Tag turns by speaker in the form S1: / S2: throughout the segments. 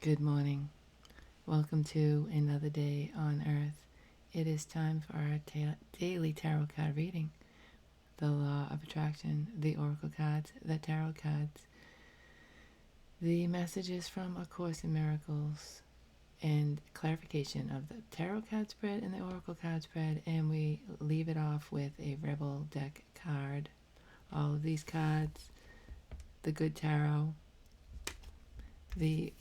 S1: Good morning. Welcome to another day on Earth. It is time for our daily tarot card reading. The Law of Attraction, the Oracle cards, the Tarot cards, the messages from A Course in Miracles, and clarification of the Tarot card spread and the Oracle card spread. And we leave it off with a Rebel deck card. All of these cards, the Good Tarot, the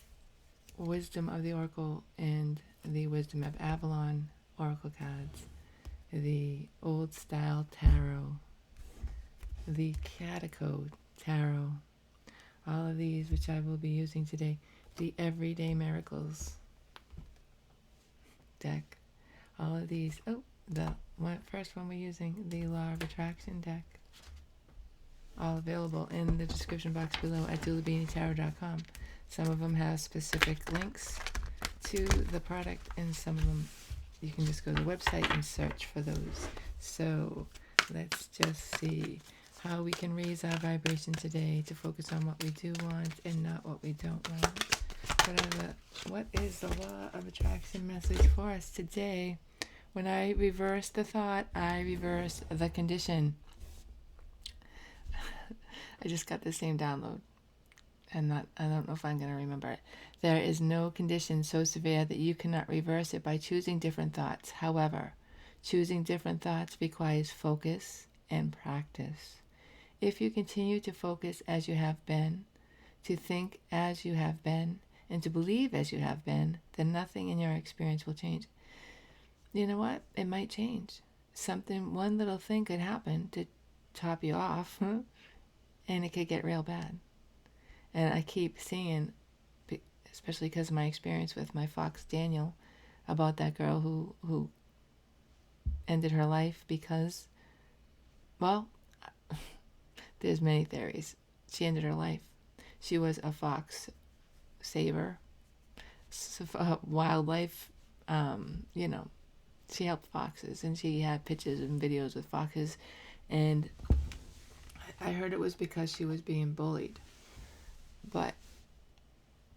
S1: Wisdom of the Oracle, and the Wisdom of Avalon Oracle cards, the Old Style Tarot, the Catacode Tarot, all of these which I will be using today, the Everyday Miracles deck, all of these, first one we're using, the Law of Attraction deck, all available in the description box below at dulabeanietarot.com. Some of them have specific links to the product, and some of them you can just go to the website and search for those. So let's just see how we can raise our vibration today to focus on what we do want and not what we don't want. What is the Law of Attraction message for us today? When I reverse the thought, I reverse the condition. I just got the same download. I don't know if I'm going to remember it. There is no condition so severe that you cannot reverse it by choosing different thoughts. However, choosing different thoughts requires focus and practice. If you continue to focus as you have been, to think as you have been, and to believe as you have been, then nothing in your experience will change. You know what? It might change. One little thing could happen to top you off, and it could get real bad. And I keep seeing, especially because of my experience with my fox Daniel, about that girl who ended her life because, well, there's many theories. She ended her life. She was a fox saver, wildlife, she helped foxes, and she had pictures and videos with foxes, and I heard it was because she was being bullied. But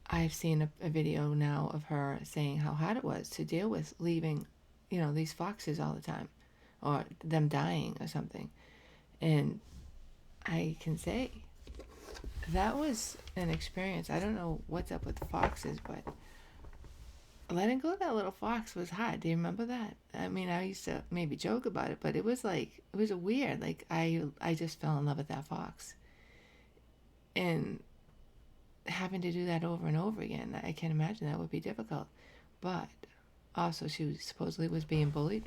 S1: I've seen a video now of her saying how hard it was to deal with leaving, these foxes all the time, or them dying or something. And I can say that was an experience. I don't know what's up with the foxes, but letting go of that little fox was hard. Do you remember that? I mean, I used to maybe joke about it, but it was a weird, I just fell in love with that fox. And having to do that over and over again, I can imagine that would be difficult. But also, she supposedly was being bullied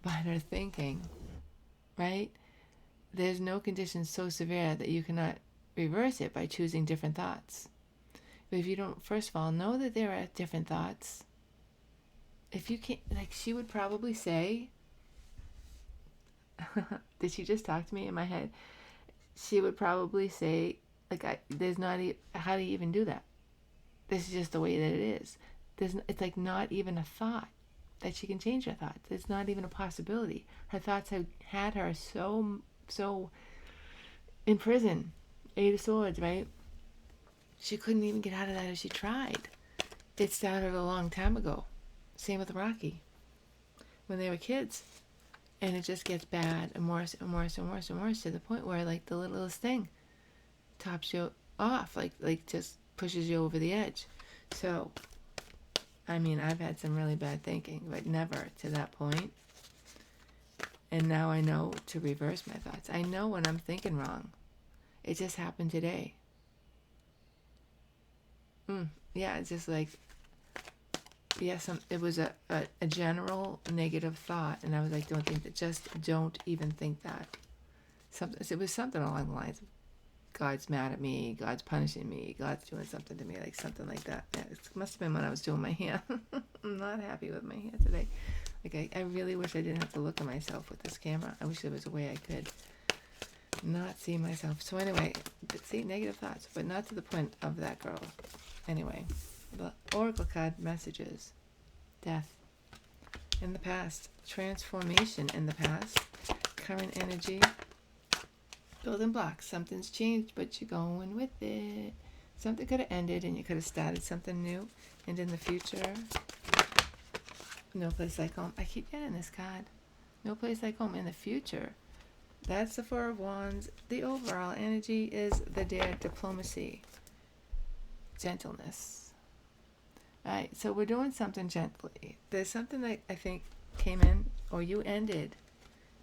S1: by her thinking, right? There's no condition so severe that you cannot reverse it by choosing different thoughts. But if you don't, first of all, know that there are different thoughts. If you can't, she would probably say, did she just talk to me in my head? She would probably say, there's not how do you even do that? This is just the way that it is. It's not even a thought that she can change her thoughts. It's not even a possibility. Her thoughts have had her so in prison. Eight of Swords, right? She couldn't even get out of that if she tried. It started a long time ago. Same with Rocky. When they were kids. And it just gets bad and worse and worse and worse and worse to the point where the littlest thing tops you off, just pushes you over the edge. So, I mean, I've had some really bad thinking, but never to that point. And now I know to reverse my thoughts. I know when I'm thinking wrong. It just happened today. Yeah, it's just it was a general negative thought, and I was like, don't even think that. It was something along the lines of, God's mad at me, God's punishing me, God's doing something to me, something like that. Yeah, it must have been when I was doing my hair. I'm not happy with my hair today. I really wish I didn't have to look at myself with this camera. I wish there was a way I could not see myself. So anyway, see, negative thoughts, but not to the point of that girl. Anyway, the Oracle card messages. Death in the past. Transformation in the past. Current energy. Building blocks. Something's changed, but you're going with it. Something could have ended and you could have started something new. And in the future, no place like home. I keep getting this card. No place like home. In the future, that's the Four of Wands. The overall energy is the dare, diplomacy, gentleness. All right, so we're doing something gently. There's something that I think came in, or you ended.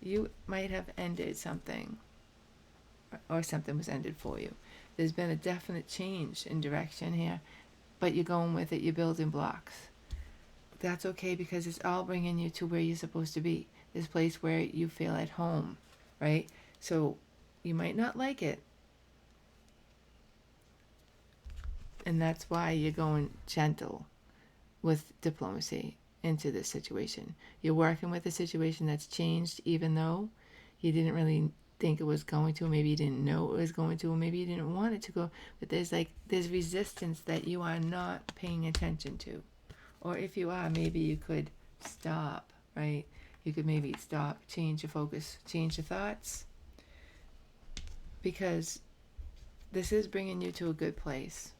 S1: You might have ended something, or something was ended for you. There's been a definite change in direction here, but you're going with it. You're building blocks. That's okay, because it's all bringing you to where you're supposed to be. This place where you feel at home, right? So you might not like it, and that's why you're going gentle with diplomacy into this situation. You're working with a situation that's changed, even though you didn't really think it was going to, or maybe you didn't know it was going to, or maybe you didn't want it to go, but there's resistance that you are not paying attention to. Or if you are, maybe you could stop, right? You could maybe stop, change your focus, change your thoughts, because this is bringing you to a good place.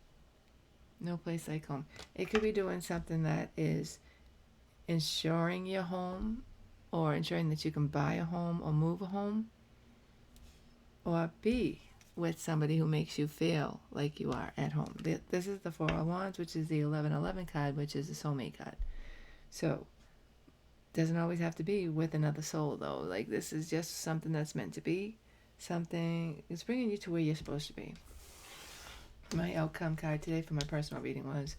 S1: No place like home. It could be doing something that is insuring your home, or ensuring that you can buy a home or move a home, or be with somebody who makes you feel like you are at home. This is the Four of Wands, which is the 1111 card, which is the soulmate card. So doesn't always have to be with another soul, though. Like, this is just something that's meant to be. Something is bringing you to where you're supposed to be. My outcome card today for my personal reading was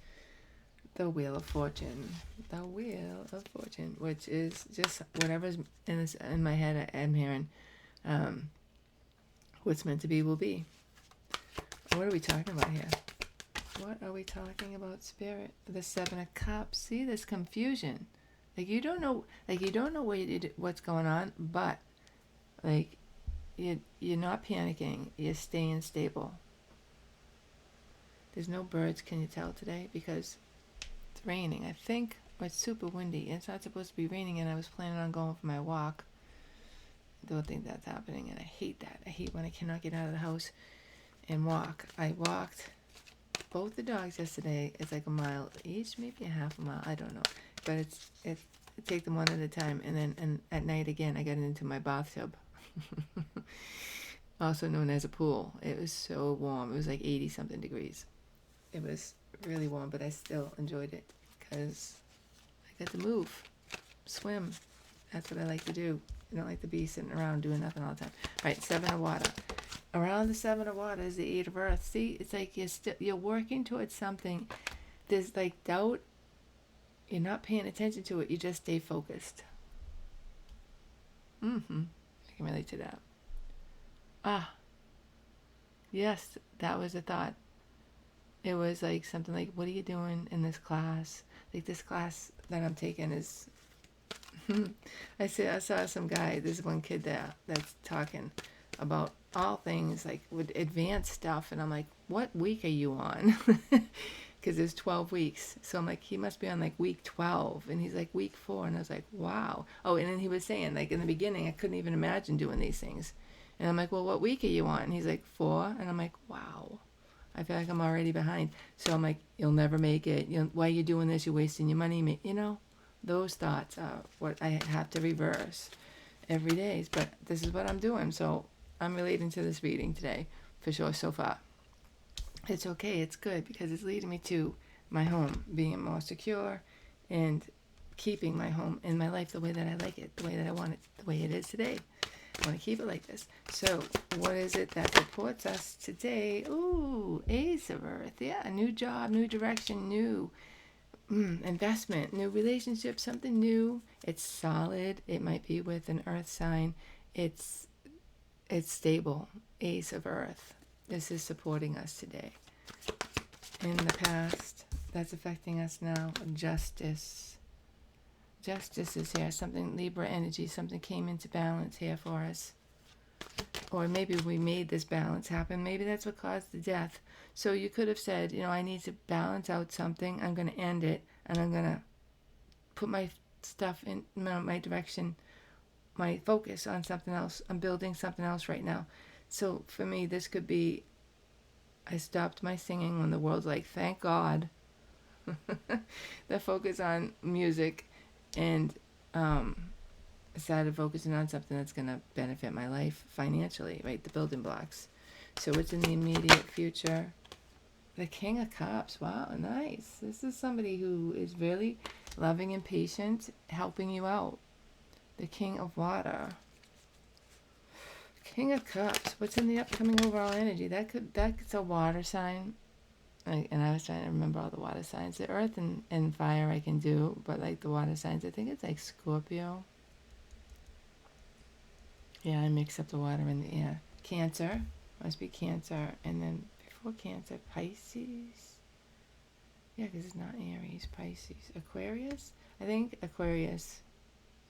S1: the Wheel of Fortune. The Wheel of Fortune, which is just whatever's in my head. I'm hearing what's meant to be will be. What are we talking about here? What are we talking about, Spirit? The Seven of Cups. See, this confusion. Like, you don't know what's going on, but like you're not panicking. You're staying stable. There's no birds, can you tell, today? Because it's raining, I think, or it's super windy. It's not supposed to be raining, and I was planning on going for my walk. I don't think that's happening, and I hate that. I hate when I cannot get out of the house and walk. I walked both the dogs yesterday. It's like a mile each, maybe a half a mile. I don't know, but it's take them one at a time, and at night again I got into my bathtub, also known as a pool. It was so warm. It was like 80 something degrees. It was really warm, but I still enjoyed it because I got to move, swim. That's what I like to do. I don't like to be sitting around doing nothing all the time. All right, Seven of Water. Around the Seven of Water is the Eight of Earth. See, it's like you're working towards something. There's like doubt. You're not paying attention to it. You just stay focused. I can relate to that. Yes, that was a thought. It was like something like, what are you doing in this class? Like, this class that I'm taking is I saw some guy, there's one kid that's talking about all things like with advanced stuff, and I'm like, what week are you on? Because there's 12 weeks. So I'm like, he must be on like week 12, and he's like week 4, and I was like, wow. Oh, and then he was saying, like, in the beginning I couldn't even imagine doing these things, and I'm like, well, what week are you on? And he's like, 4, and I'm like, wow, I feel like I'm already behind. So I'm like, you'll never make it. Why are you doing this? You're wasting your money. Those thoughts are what I have to reverse every day. But this is what I'm doing. So I'm relating to this reading today, for sure, so far. It's okay. It's good, because it's leading me to my home, being more secure and keeping my home and my life the way that I like it, the way that I want it, the way it is today. I want to keep it like this. So what is it that supports us today? Ooh, Ace of Earth. Yeah, a new job, new direction, new investment, new relationship, something new. It's solid. It might be with an earth sign. It's stable. Ace of Earth. This is supporting us today. In the past, that's affecting us now. Justice. Justice is here. Something, Libra energy, something came into balance here for us. Or maybe we made this balance happen. Maybe that's what caused the death. So you could have said, I need to balance out something. I'm going to end it, and I'm going to put my stuff in my direction, my focus on something else. I'm building something else right now. So for me, this could be I stopped my singing when the world's like, thank God. The focus on music, and started focusing on something that's going to benefit my life financially, right? The building blocks. So what's in the immediate future? The King of Cups. Wow, nice. This is somebody who is really loving and patient, helping you out. The King of Water. King of Cups. What's in the upcoming overall energy? That's a water sign. And I was trying to remember all the water signs. The earth and fire I can do, but like the water signs, I think it's like Scorpio. Yeah, I mix up the water and the air. Cancer. Must be Cancer. And then before Cancer, Pisces. Yeah, because it's not Aries. Pisces. Aquarius? I think Aquarius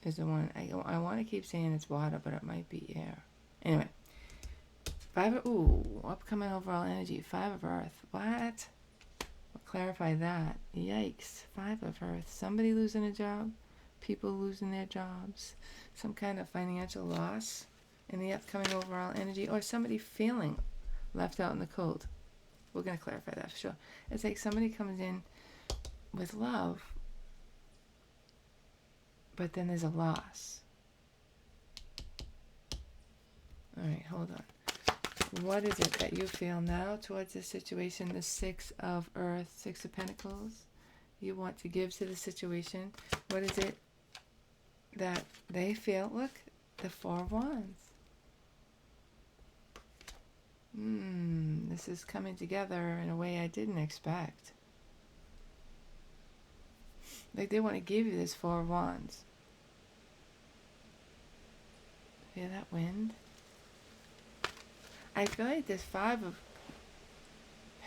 S1: is the one. I want to keep saying it's water, but it might be air. Anyway. Upcoming overall energy. 5 of Earth. What? We'll clarify that. Yikes. 5 of Earth. Somebody losing a job. People losing their jobs. Some kind of financial loss in the upcoming overall energy. Or somebody feeling left out in the cold. We're going to clarify that for sure. It's like somebody comes in with love, but then there's a loss. Alright, hold on. What is it that you feel now towards this situation? The 6 of Earth, 6 of Pentacles. You want to give to the situation. What is it that they feel? Look, the 4 of Wands. This is coming together in a way I didn't expect. Like they want to give you this 4 of Wands. Feel that wind? I feel like this 5 of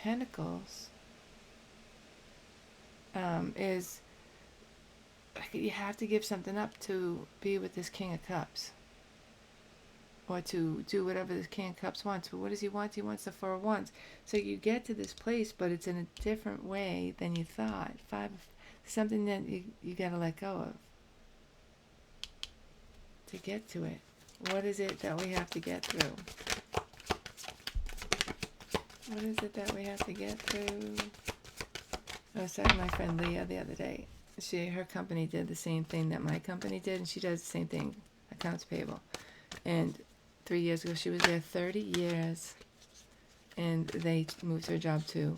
S1: Pentacles is like you have to give something up to be with this King of Cups, or to do whatever this King of Cups wants. But what does he want? He wants the 4 of Wands. So you get to this place, but it's in a different way than you thought. Something that you got to let go of to get to it. What is it that we have to get through? What is it that we have to get through? I was talking to my friend Leah the other day. Her company did the same thing that my company did, and she does the same thing, accounts payable. And 3 years ago, she was there 30 years, and they moved her job to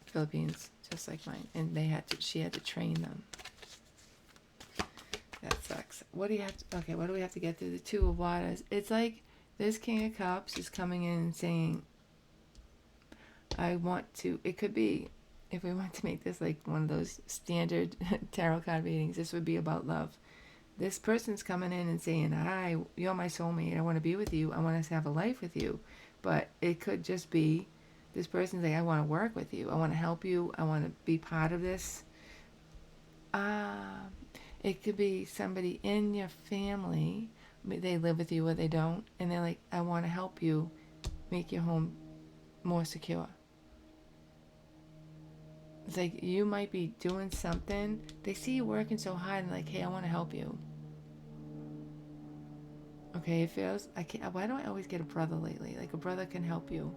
S1: Philippines, just like mine. And she had to train them. That sucks. What do we have to get through? The 2 of Waters. It's like this King of Cups is coming in and saying, it could be, if we want to make this like one of those standard tarot card readings, this would be about love. This person's coming in and saying, hi, you're my soulmate. I want to be with you. I want us to have a life with you. But it could just be this person saying, I want to work with you. I want to help you. I want to be part of this. It could be somebody in your family. They live with you or they don't. And they're like, I want to help you make your home more secure. It's like you might be doing something. They see you working so hard and like, hey, I want to help you. Okay, it feels, why do I always get a brother lately? Like a brother can help you.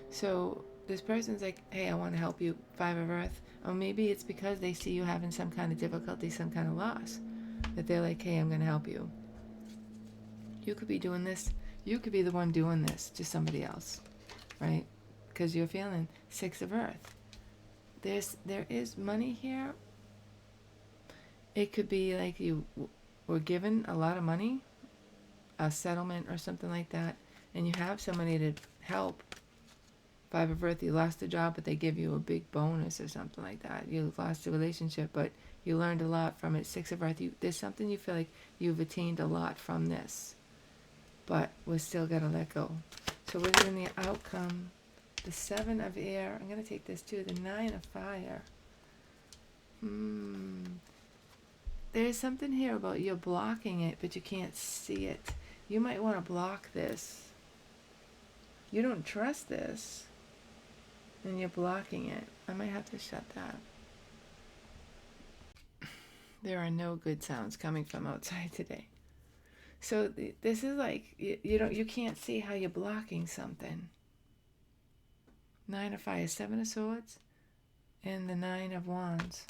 S1: So this person's like, hey, I want to help you, 5 of Earth. Or maybe it's because they see you having some kind of difficulty, some kind of loss. That they're like, hey, I'm going to help you. You could be doing this. You could be the one doing this to somebody else. Right? Because you're feeling 6 of Earth. There is money here. It could be like you were given a lot of money, a settlement or something like that, and you have somebody to help. 5 of Earth, you lost a job, but they give you a big bonus or something like that. You lost a relationship, but you learned a lot from it. 6 of Earth, there's something you feel like you've attained a lot from this, but we're still got to let go. So what's in the outcome? The 7 of Air. I'm going to take this too. The 9 of Fire. There's something here about you're blocking it, but you can't see it. You might want to block this. You don't trust this, and you're blocking it. I might have to shut that. There are no good sounds coming from outside today. So this is like, you can't see how you're blocking something. 9 of Fire, 7 of Swords, and the 9 of Wands.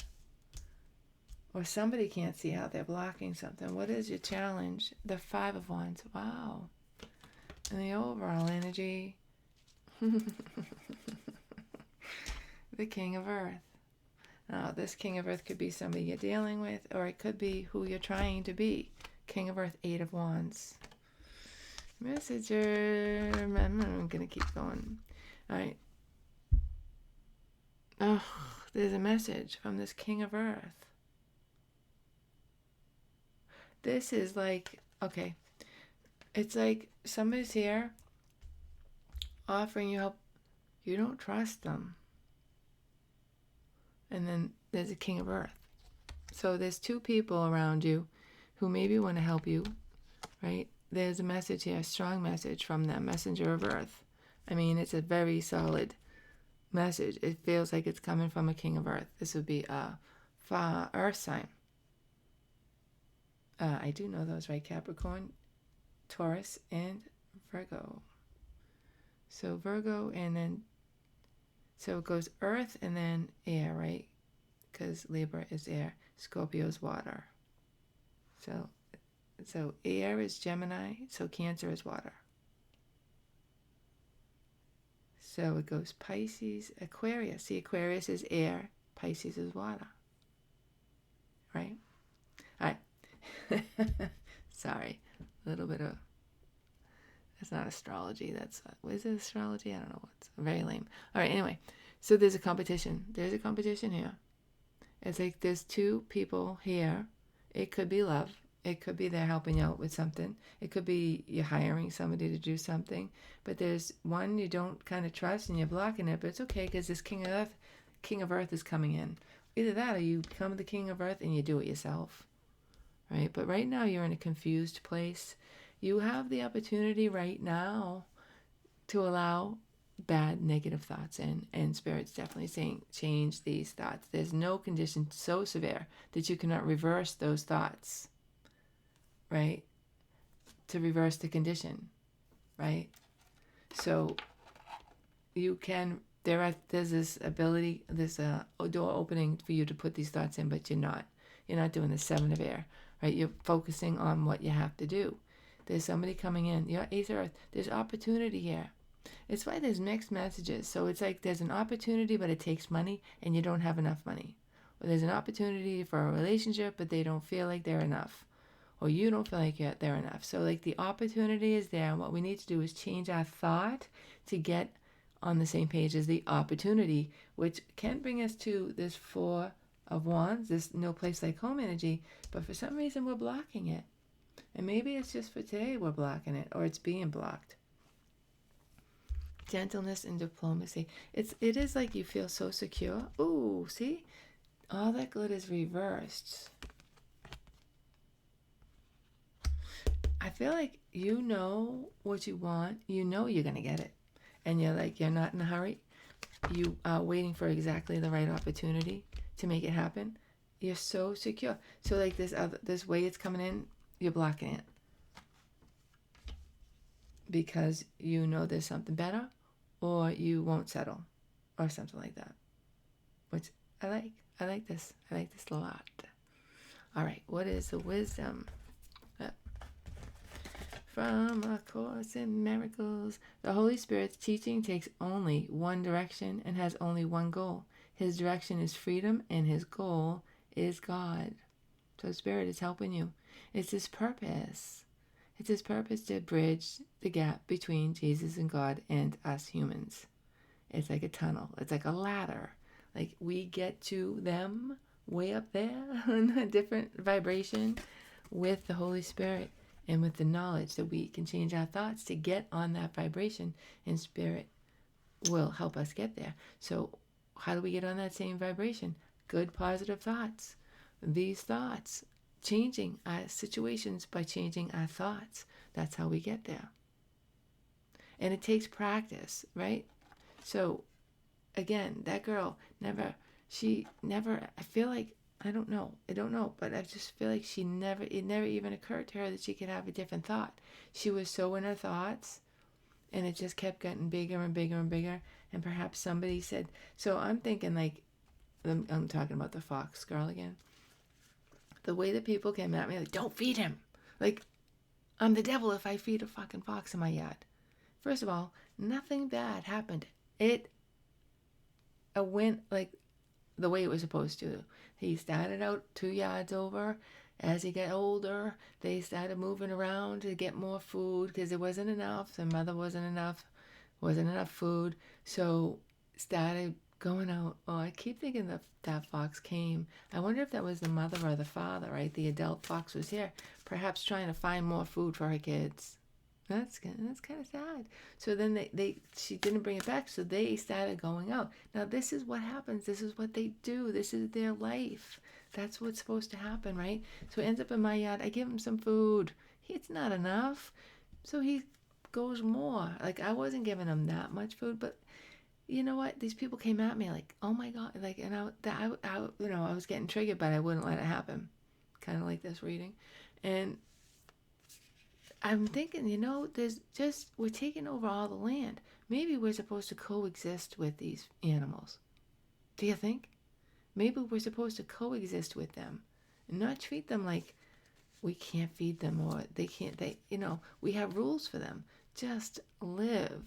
S1: Or somebody can't see how they're blocking something. What is your challenge? The 5 of Wands. Wow. And the overall energy. The King of Earth. Now, this King of Earth could be somebody you're dealing with, or it could be who you're trying to be. King of Earth, 8 of Wands. Messenger. I'm going to keep going. All right. Oh, there's a message from this King of Earth. This is like, okay, it's like somebody's here offering you help. You don't trust them. And then there's a King of Earth. So there's two people around you who maybe want to help you, right? There's a message here, a strong message from that Messenger of Earth. I mean, it's a very solid message. It feels like it's coming from a King of Earth. This would be a Earth sign. I do know those, right? Capricorn, Taurus, and Virgo. So Virgo, and then, so it goes Earth and then air, right? Because Libra is air. Scorpio's water. So air is Gemini, so Cancer is water. So it goes Pisces, Aquarius. See, Aquarius is air, Pisces is water. Right? All right. Sorry. A little bit of... That's not astrology. That's... What is it, astrology? I don't know. It's very lame. All right, anyway. So there's a competition. There's a competition here. It's like there's two people here. It could be love. It could be they're helping you out with something. It could be you're hiring somebody to do something. But there's one you don't kind of trust and you're blocking it. But it's okay because this King of Earth is coming in. Either that or you become the King of Earth and you do it yourself. Right? But right now you're in a confused place. You have the opportunity right now to allow bad negative thoughts in, and Spirit's definitely saying change these thoughts. There's no condition so severe that you cannot reverse those thoughts, right? To reverse the condition, right? So you can, there's this ability, this door opening for you to put these thoughts in, but you're not doing the 7 of air, right? You're focusing on what you have to do. There's somebody coming in, you're 8th Earth, there's opportunity here. It's why there's mixed messages. So it's like there's an opportunity, but it takes money, and you don't have enough money. Or there's an opportunity for a relationship, but they don't feel like they're enough. Or you don't feel like they're enough. So like the opportunity is there, and what we need to do is change our thought to get on the same page as the opportunity, which can bring us to this 4 of Wands, this no place like home energy, but for some reason we're blocking it. And maybe it's just for today we're blocking it, or it's being blocked. Gentleness and diplomacy. It is like you feel so secure. Ooh, see? All that good is reversed. I feel like you know what you want. You know you're going to get it. And you're not in a hurry. You are waiting for exactly the right opportunity to make it happen. You're so secure. So like this way it's coming in, you're blocking it. Because you know there's something better, or you won't settle, or something like that. Which I like. I like this. I like this a lot. All right, what is the wisdom? From A Course in Miracles. The Holy Spirit's teaching takes only one direction and has only one goal. His direction is freedom, and his goal is God. So Spirit is helping you. It's his purpose. It's his purpose to bridge the gap between Jesus and God and us humans. It's like a tunnel. It's like a ladder. Like we get to them way up there on a different vibration with the Holy Spirit and with the knowledge that we can change our thoughts to get on that vibration, and Spirit will help us get there. So how do we get on that same vibration? Good, positive thoughts. These thoughts, changing our situations by changing our thoughts. That's how we get there. And it takes practice, right? So, again, that girl I feel like I don't know. But I just feel like it never even occurred to her that she could have a different thought. She was so in her thoughts, and it just kept getting bigger and bigger and bigger. And perhaps somebody said, so I'm thinking like, I'm talking about the fox girl again. The way that people came at me, like, don't feed him. Like, I'm the devil if I feed a fucking fox in my yard. First of all, nothing bad happened. It went like the way it was supposed to. He started out 2 yards over. As he got older, they started moving around to get more food because there wasn't enough. Their mother wasn't enough food. So started going out. Oh, I keep thinking that fox came. I wonder if that was the mother or the father, right? The adult fox was here, perhaps trying to find more food for her kids. That's kind of sad. So then she didn't bring it back, so they started going out. Now this is what happens. This is what they do. This is their life. That's what's supposed to happen, right? So it ends up in my yard. I give him some food. It's not enough, so he goes more. Like, I wasn't giving him that much food, but you know what? These people came at me like, oh my God, like, and I was getting triggered, but I wouldn't let it happen. Kind of like this reading, and I'm thinking, we're taking over all the land. Maybe we're supposed to coexist with these animals. Do you think? Maybe we're supposed to coexist with them and not treat them like we can't feed them or we have rules for them. Just live,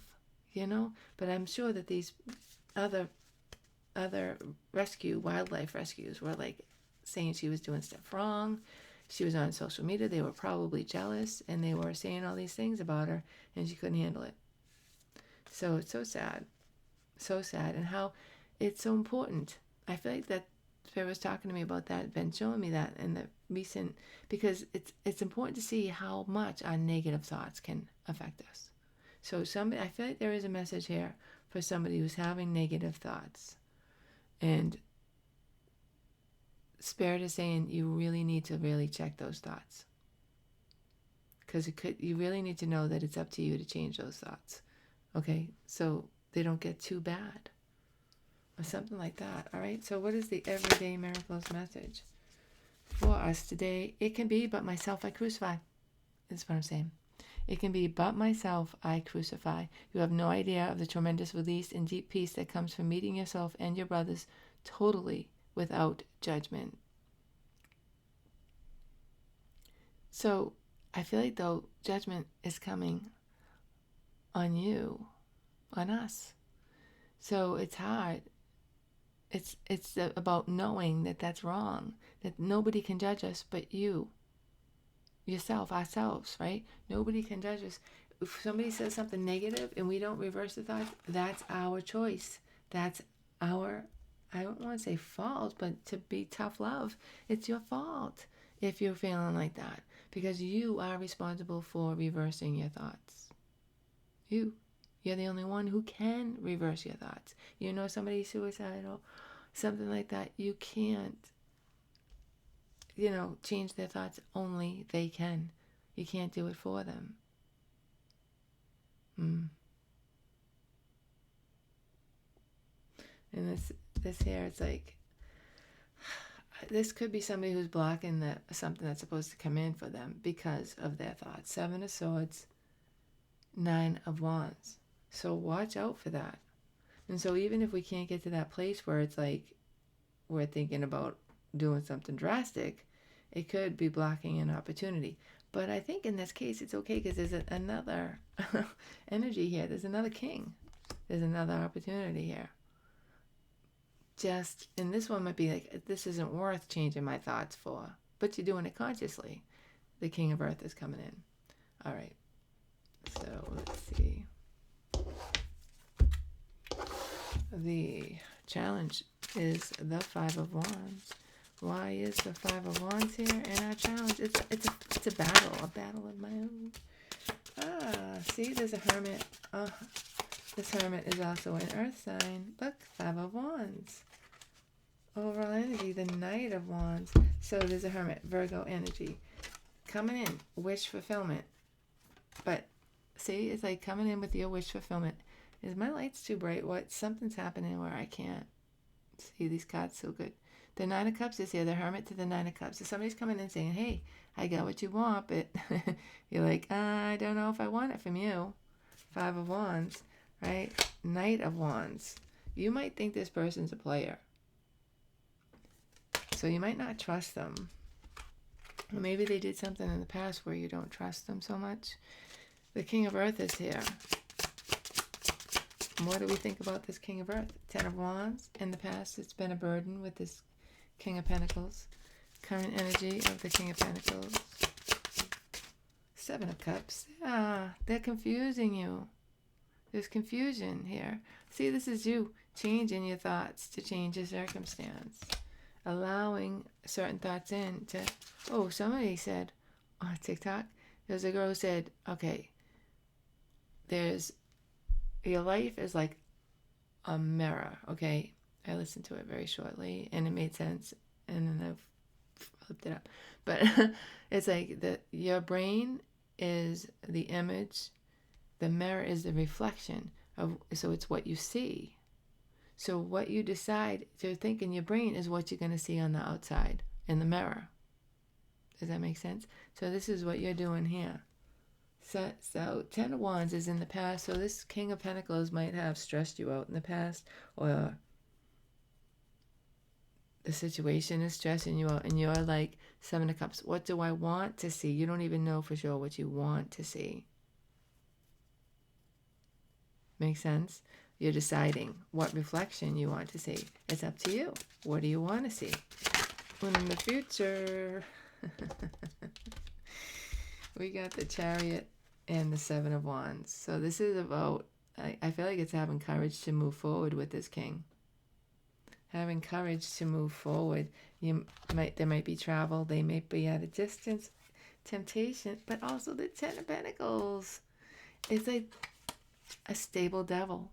S1: But I'm sure that these other wildlife rescues were like saying she was doing stuff wrong. She was on social media. They were probably jealous, and they were saying all these things about her, and she couldn't handle it. So it's so sad, and how it's so important. I feel like that Spirit was talking to me about that, been showing me that in the recent, because it's important to see how much our negative thoughts can affect us. So I feel like there is a message here for somebody who's having negative thoughts, and Spirit is saying you really need to really check those thoughts, because you really need to know that it's up to you to change those thoughts, okay? So they don't get too bad, or something like that. All right. So what is the Everyday Miracles message for us today? It can be, but myself I crucify. That's what I'm saying. It can be, but myself I crucify. You have no idea of the tremendous release and deep peace that comes from meeting yourself and your brothers totally without judgment. So I feel like, though, judgment is coming on you, on us. So it's hard. It's about knowing that that's wrong, that nobody can judge us but you, yourself, ourselves, right? Nobody can judge us. If somebody says something negative and we don't reverse the thought, that's our choice. That's our, I don't want to say fault, but to be tough love, it's your fault if you're feeling like that, because you are responsible for reversing your thoughts. You're the only one who can reverse your thoughts. Somebody's suicidal, something like that, you can't, change their thoughts. Only they can. You can't do it for them. And this here, it's like, this could be somebody who's blocking something that's supposed to come in for them because of their thoughts. 7 of Swords, 9 of Wands. So watch out for that. And so even if we can't get to that place where it's like we're thinking about doing something drastic, it could be blocking an opportunity. But I think in this case it's okay, because there's another energy here. There's another king. There's another opportunity here. And this one might be like, this isn't worth changing my thoughts for, but you're doing it consciously. The King of Earth is coming in. All right. So let's see. The challenge is the 5 of Wands. Why is the 5 of Wands here in our challenge? It's a battle of my own. See, there's a Hermit. This Hermit is also an Earth sign. Look, 5 of Wands. Overall energy, the Knight of Wands. So there's a Hermit, Virgo energy. Coming in, wish fulfillment. But see, it's like coming in with your wish fulfillment. Is my light's too bright? What? Something's happening where I can't see these cards so good. The Nine of Cups is here, the Hermit to the Nine of Cups. If somebody's coming in saying, hey, I got what you want, but you're like, I don't know if I want it from you. Five of Wands, right? Knight of Wands. You might think this person's a player. So you might not trust them. Or maybe they did something in the past where you don't trust them so much. The King of Earth is here. What do we think about this King of Earth? Ten of Wands. In the past, it's been a burden with this King of Pentacles. Current energy of the King of Pentacles. Seven of Cups. They're confusing you. There's confusion here. See, this is you changing your thoughts to change your circumstance. Allowing certain thoughts in to... Oh, somebody said on TikTok, there's a girl who said, okay, your life is like a mirror, okay? I listened to it very shortly, and it made sense, and then I flipped it up. But it's like your brain is the image, the mirror is the reflection of, so it's what you see. So what you decide to think in your brain is what you're going to see on the outside, in the mirror. Does that make sense? So this is what you're doing here. So Ten of Wands is in the past. So this King of Pentacles might have stressed you out in the past, or the situation is stressing you out, and you're like, Seven of Cups. What do I want to see? You don't even know for sure what you want to see. Make sense? You're deciding what reflection you want to see. It's up to you. What do you want to see? In the future, we got the Chariot and the Seven of Wands. So this is about, I feel like it's having courage to move forward with this king. Having courage to move forward. There might be travel. They may be at a distance. Temptation. But also the Ten of Pentacles. It's like a stable devil.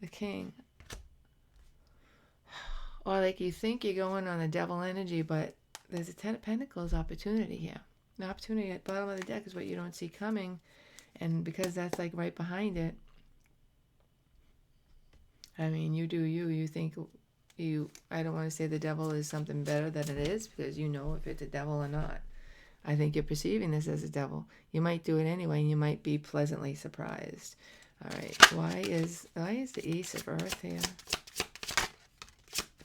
S1: The king. Or like you think you're going on a devil energy, but there's a Ten of Pentacles opportunity here. The opportunity at the bottom of the deck is what you don't see coming. And because that's like right behind it, I mean, you do you. You think I don't want to say the devil is something better than it is, because you know if it's a devil or not. I think you're perceiving this as a devil. You might do it anyway, and you might be pleasantly surprised. All right, why is the Ace of Earth here?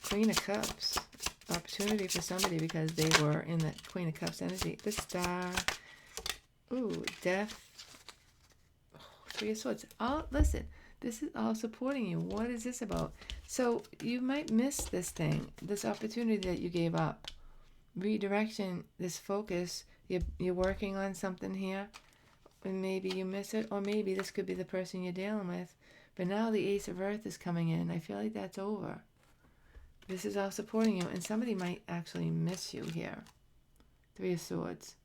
S1: Queen of Cups. Opportunity for somebody because they were in the Queen of Cups energy. The Star. Ooh, Death. Oh, Three of Swords. Listen, this is all supporting you. What is this about? So you might miss this thing, this opportunity that you gave up. Redirection, this focus. You're working on something here, and maybe you miss it, or maybe this could be the person you're dealing with. But now the Ace of Earth is coming in. I feel like that's over. This is all supporting you, and somebody might actually miss you here. Three of Swords.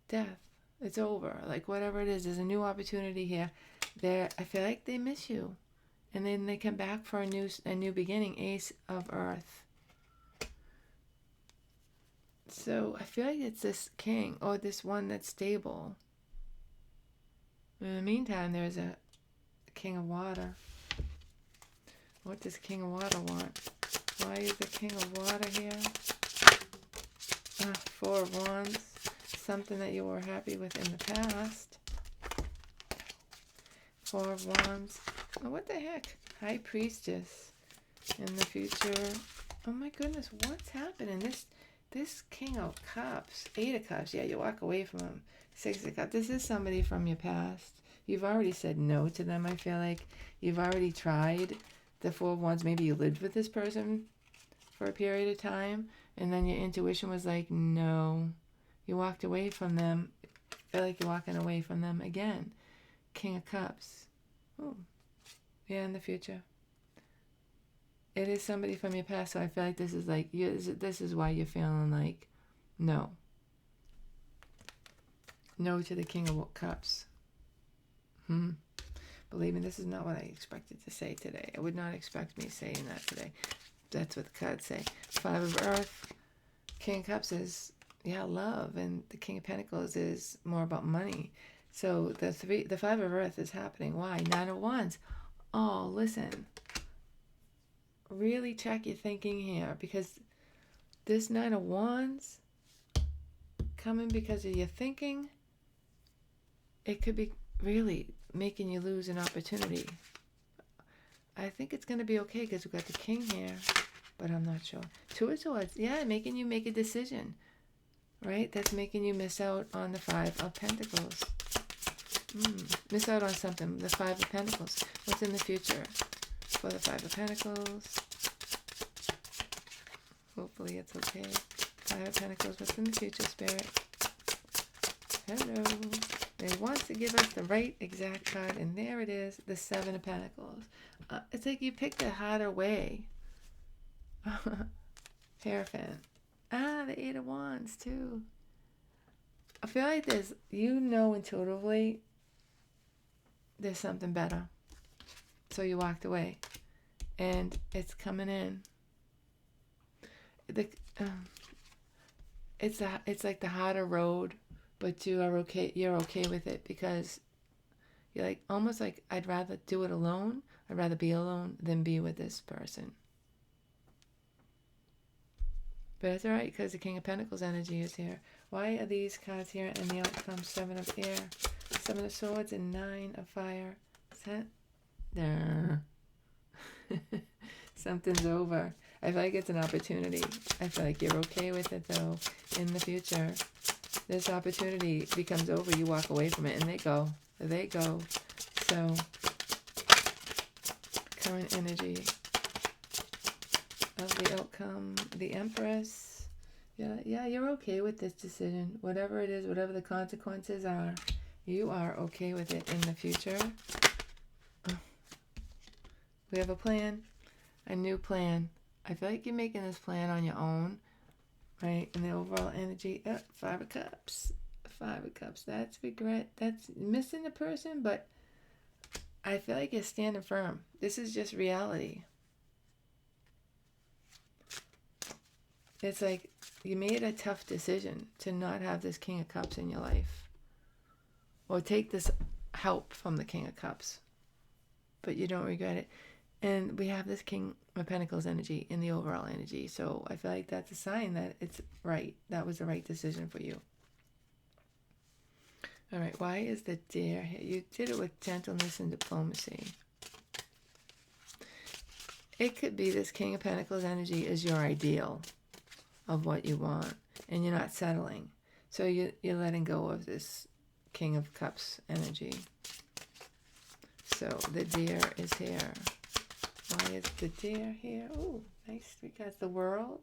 S1: Death. It's over. Like whatever it is, there's a new opportunity here. I feel like they miss you, and then they come back for a new beginning. Ace of Earth. So I feel like it's this king, or this one that's stable. In the meantime, there's a King of Water. What does King of Water want? Why is the King of Water here? Four of Wands. Something that you were happy with in the past. Four of Wands. Oh, what the heck? High Priestess. In the future. Oh my goodness, what's happening? This King of Cups. Eight of Cups. Yeah, you walk away from him. Six of Cups. This is somebody from your past. You've already said no to them, I feel like. You've already tried. The Four of Wands, maybe you lived with this person for a period of time, and then your intuition was like, no. You walked away from them. I feel like you're walking away from them again. King of Cups. Oh, yeah, in the future. It is somebody from your past, so I feel like this is like, this is why you're feeling like, no. No to the King of Cups. Believe me, this is not what I expected to say today. I would not expect me saying that today. That's what the cards say. Five of Earth. King of Cups is, love. And the King of Pentacles is more about money. So the Five of Earth is happening. Why? Nine of Wands. Oh, listen. really check your thinking here, because this Nine of Wands coming because of your thinking, it could be really making you lose an opportunity. I think it's going to be okay because we've got the King here, but I'm not sure. Two of Swords, yeah, making you make a decision, right? That's making you miss out on the Five of Pentacles. Miss out on something. The Five of Pentacles. What's in the future for the Five of Pentacles? Hopefully it's okay. Five of Pentacles. What's in the future, Spirit? Hello. They want to give us the right exact card, and there it is, the Seven of Pentacles. It's like you picked a harder way. Hierophant. The Eight of Wands, too. I feel like there's, intuitively, there's something better. So you walked away. And it's coming in. It's like the harder road, but you're okay with it, because you're like, almost like, I'd rather do it alone. I'd rather be alone than be with this person. But it's alright, because the King of Pentacles energy is here. Why are these cards here and the outcome? Seven of Air, Seven of Swords, and Nine of Fire. There. Something's over. I feel like it's an opportunity. I feel like you're okay with it, though. In the future, this opportunity becomes over. You walk away from it, and they go. So, current energy of the outcome, the Empress. Yeah, you're okay with this decision. Whatever it is, whatever the consequences are, you are okay with it in the future. We have a plan, a new plan. I feel like you're making this plan on your own, right? And the overall energy, Five of Cups. Five of Cups, that's regret. That's missing the person, but I feel like you're standing firm. This is just reality. It's like you made a tough decision to not have this King of Cups in your life, or take this help from the King of Cups, but you don't regret it. And we have this King of Pentacles energy in the overall energy, so I feel like that's a sign that it's right. That was the right decision for you. All right, why is the Deer here? You did it with gentleness and diplomacy. It could be this King of Pentacles energy is your ideal of what you want, and you're not settling. So you're letting go of this King of Cups energy. So the Deer is here. Why is the Deer here? Oh, nice. We got the World,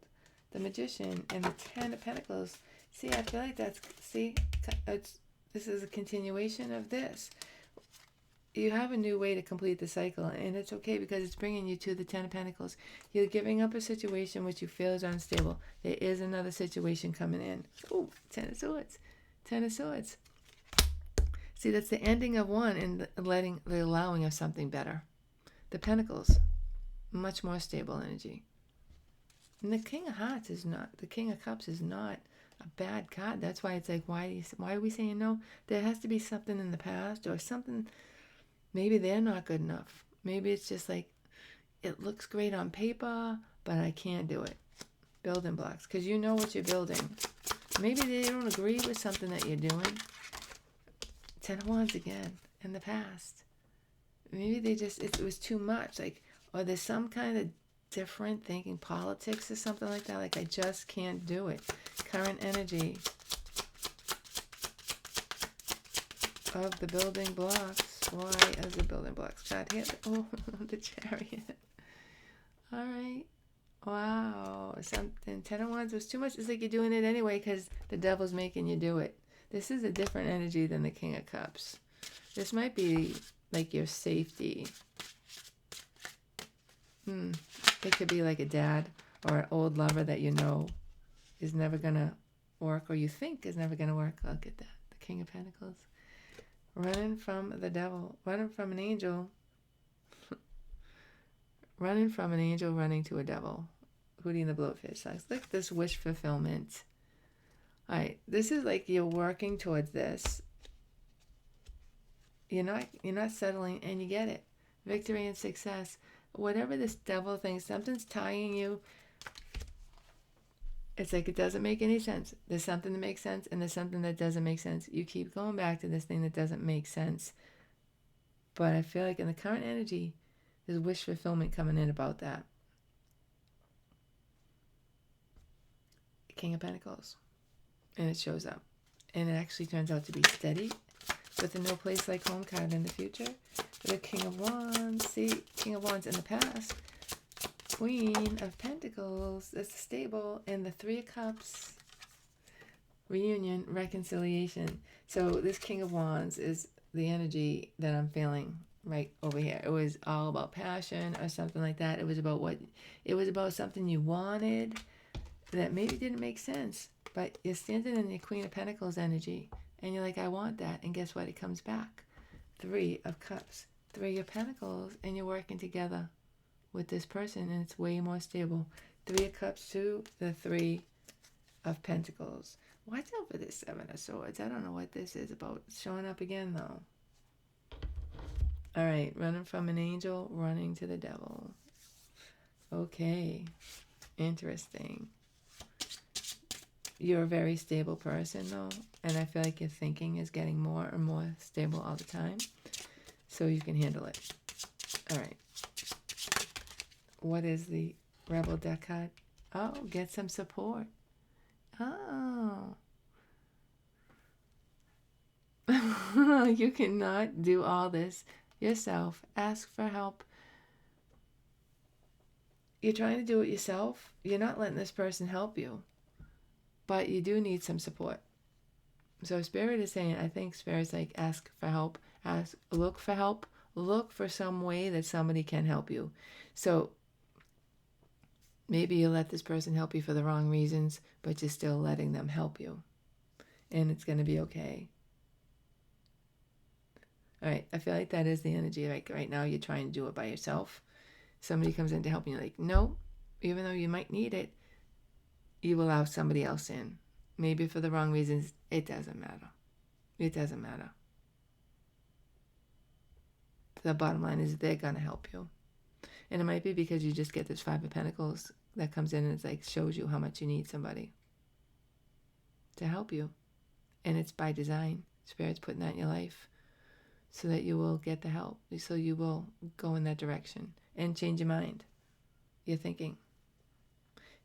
S1: the Magician, and the Ten of Pentacles. See, I feel like this is a continuation of this. You have a new way to complete the cycle, and it's okay, because it's bringing you to the Ten of Pentacles. You're giving up a situation which you feel is unstable. There is another situation coming in. Oh, Ten of Swords. Ten of Swords. See, that's the ending of one and the allowing of something better. The Pentacles, much more stable energy. And the King of Hearts is not, the King of Cups is not a bad card. That's why it's like, why are we saying no? There has to be something in the past, or something. Maybe they're not good enough. Maybe it's just like, it looks great on paper, but I can't do it. Building blocks, because you know what you're building. Maybe they don't agree with something that you're doing. Ten of Wands again, in the past. Maybe it was too much, like, or there's some kind of different thinking, politics or something like that, like, I just can't do it. Current energy of the building blocks. Why is the building blocks card here? Oh, the Chariot. All right. Wow. Something. Ten of Wands was too much. It's like you're doing it anyway because the devil's making you do it. This is a different energy than the King of Cups. This might be like your safety. It could be like a dad or an old lover that you know is never going to work, or you think is never going to work. Look at that. The King of Pentacles. Running from the devil. Running from an angel. Running from an angel, running to a devil. Hootie and the Blowfish. Look at this wish fulfillment. All right. This is like you're working towards this. You're not settling, and you get it. Victory and success. whatever this devil thing, something's tying you. It's like it doesn't make any sense. There's something that makes sense and there's something that doesn't make sense. You keep going back to this thing that doesn't make sense. But I feel like in the current energy, there's wish fulfillment coming in about that. King of Pentacles. And it shows up. And it actually turns out to be steady with a no place like home card in the future. The King of Wands. See, King of Wands in the past. Queen of Pentacles, that's stable, and the Three of Cups, reunion, reconciliation. So this King of Wands is the energy that I'm feeling right over here. It was all about passion or something like that. It was about something you wanted that maybe didn't make sense, but you're standing in the Queen of Pentacles energy, and you're like, I want that, and guess what? It comes back. Three of Cups, Three of Pentacles, and you're working together with this person, and it's way more stable. Three of Cups to the Three of Pentacles. Watch out for this Seven of Swords. I don't know what this is about. It's showing up again, though. All right, running from an angel, running to the devil. Okay, interesting. You're a very stable person, though, and I feel like your thinking is getting more and more stable all the time, so you can handle it. All right. What is the Rebel deck card? Oh, get some support. Oh. You cannot do all this yourself. Ask for help. You're trying to do it yourself. You're not letting this person help you. But you do need some support. So Spirit is saying, I think Spirit's like, ask for help. Look for help. Look for some way that somebody can help you. So maybe you let this person help you for the wrong reasons, but you're still letting them help you. And it's going to be okay. All right, I feel like that is the energy. Like right now you're trying to do it by yourself. Somebody comes in to help you. You're like, no, even though you might need it, you allow somebody else in. Maybe for the wrong reasons. It doesn't matter. It doesn't matter. The bottom line is they're going to help you. And it might be because you just get this Five of Pentacles that comes in and it's like shows you how much you need somebody to help you. And it's by design. Spirit's putting that in your life so that you will get the help. So you will go in that direction and change your mind. You're thinking.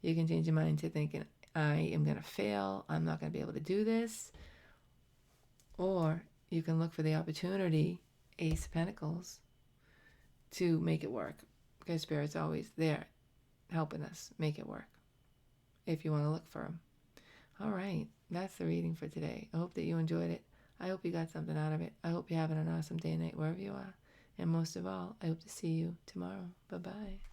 S1: You can change your mind to thinking, I am going to fail. I'm not going to be able to do this. Or you can look for the opportunity, Ace of Pentacles, to make it work. Because Spirit's always there helping us make it work if you want to look for them. All right, that's the reading for today. I hope that you enjoyed it. I hope you got something out of it. I hope you're having an awesome day and night wherever you are. And most of all, I hope to see you tomorrow. Bye-bye.